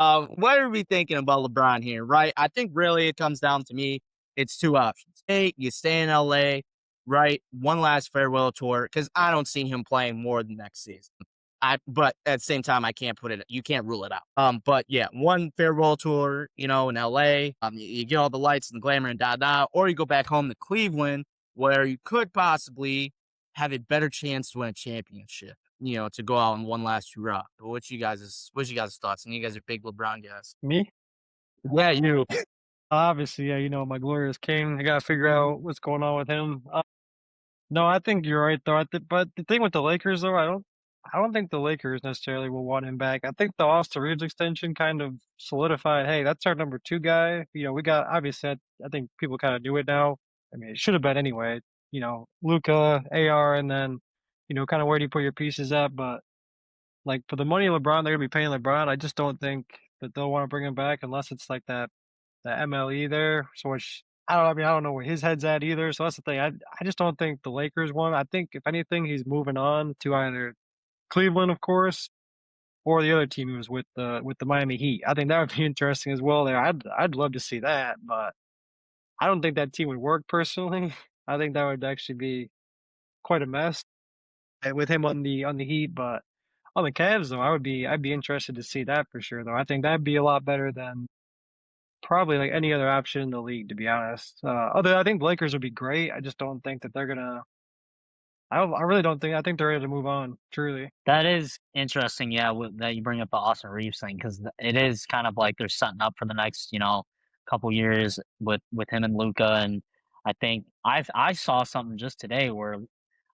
What are we thinking about LeBron here, right? I think really it comes down to me. It's two options. A, you stay in LA, right? One last farewell tour, because I don't see him playing more than next season. But at the same time, I can't put it. You can't rule it out. But yeah, one farewell tour, in LA. You get all the lights and the glamour and da, or you go back home to Cleveland, where you could possibly have a better chance to win a championship. To go out on one last hurrah. What's you guys' thoughts? And you guys are big LeBron guys. Me? Yeah, you. Obviously, yeah, my glorious king. I gotta figure out what's going on with him. No, I think you're right though. But the thing with the Lakers though, I don't think the Lakers necessarily will want him back. I think the Austin Reeves extension kind of solidified, hey, that's our number two guy. We got obviously I think people kind of knew it now. I mean, it should have been anyway. Luca, AR, and then kind of where do you put your pieces at? But like for the money of LeBron, they're gonna be paying LeBron. I just don't think that they'll want to bring him back unless it's like that MLE there. So which I don't. I mean, I don't know where his head's at either. So that's the thing. I just don't think the Lakers won. I think if anything, he's moving on to either Cleveland, of course, or the other team he was with the Miami Heat. I think that would be interesting as well. There, I'd love to see that, but I don't think that team would work personally. I think that would actually be quite a mess with him on the Heat. But on the Cavs, though, I'd be interested to see that for sure. Though I think that'd be a lot better than probably like any other option in the league, to be honest. Although I think the Lakers would be great. I just don't think that they're gonna. I really don't think. I think they're ready to move on. Truly. That is interesting, yeah, that you bring up the Austin Reeves thing because it is kind of like they're setting up for the next, couple years with him and Luca, and I think I saw something just today where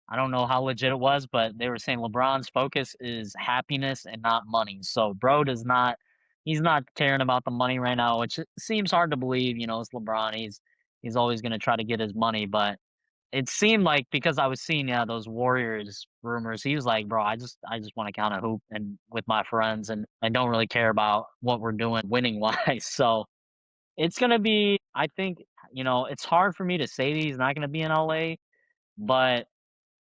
I don't know how legit it was, but they were saying LeBron's focus is happiness and not money. So bro does not he's not caring about the money right now, which seems hard to believe, it's LeBron. He's always going to try to get his money, but it seemed like because I was seeing, yeah, those Warriors rumors, he was like, "Bro, I just want to count a hoop and with my friends, and I don't really care about what we're doing winning wise." So it's gonna be, I think, it's hard for me to say that he's not gonna be in LA, but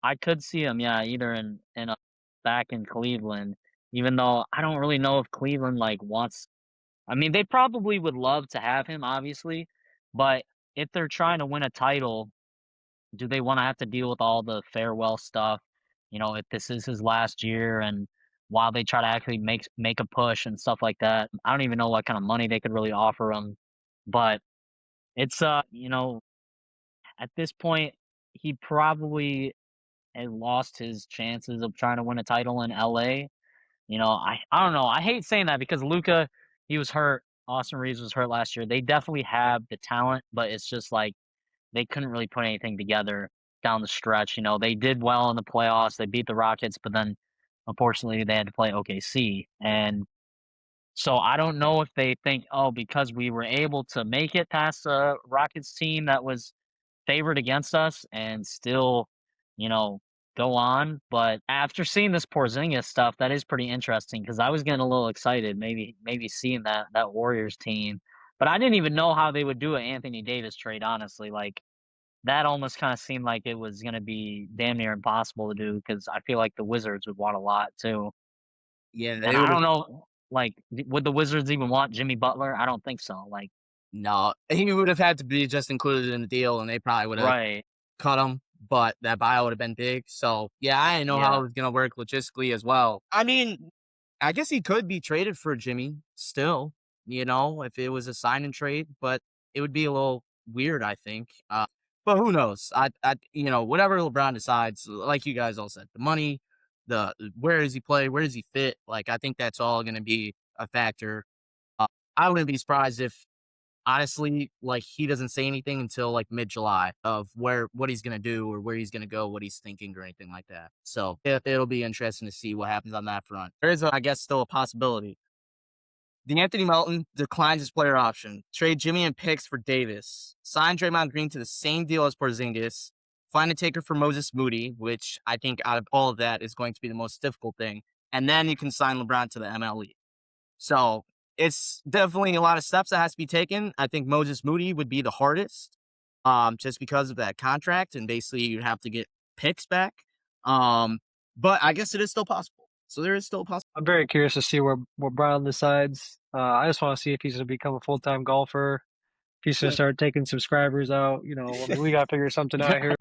I could see him, yeah, either in back in Cleveland, even though I don't really know if Cleveland like wants. I mean, they probably would love to have him, obviously, but if they're trying to win a title, do they wanna have to deal with all the farewell stuff, if this is his last year and while they try to actually make a push and stuff like that? I don't even know what kind of money they could really offer him, but it's, at this point, he probably had lost his chances of trying to win a title in LA. I don't know, I hate saying that because Luka, he was hurt, Austin Reeves was hurt last year. They definitely have the talent, but it's just like they couldn't really put anything together down the stretch. They did well in the playoffs. They beat the Rockets, but then unfortunately they had to play OKC. And so I don't know if they think, oh, because we were able to make it past the Rockets team that was favored against us and still, you know, go on. But after seeing this Porzingis stuff, that is pretty interesting because I was getting a little excited, maybe seeing that Warriors team. But I didn't even know how they would do an Anthony Davis trade, honestly. Like that almost kind of seemed like it was going to be damn near impossible to do because I feel like the Wizards would want a lot too. Yeah, And they I would have. don't know, like, would the Wizards even want Jimmy Butler? I don't think so. Like, No, he would have had to be just included in the deal, and they probably would have right? cut him. But that buyout would have been big. So yeah, I didn't know how Yeah, it was gonna work logistically as well. I mean, I guess he could be traded for Jimmy still. If it was a sign and trade, but it would be a little weird, I think. But who knows? Whatever LeBron decides, like you guys all said, the money, the where does he play, where does he fit? Like, I think that's all going to be a factor. Uh, I wouldn't be surprised if, honestly, like he doesn't say anything until like mid-July of what he's gonna do or where he's gonna go, what he's thinking or anything like that. So it'll be interesting to see what happens on that front. There is, I guess, still a possibility. The Anthony Melton declines his player option. Trade Jimmy and picks for Davis. Sign Draymond Green to the same deal as Porzingis. Find a taker for Moses Moody, which I think out of all of that is going to be the most difficult thing. And then you can sign LeBron to the MLE. So it's definitely a lot of steps that has to be taken. I think Moses Moody would be the hardest, just because of that contract, and basically you'd have to get picks back. But I guess it is still possible. So there is still a possibility. I'm very curious to see where Brown decides. I just want to see if he's going to become a full-time golfer. If he's going to start taking subscribers out. I mean, we got to figure something out here.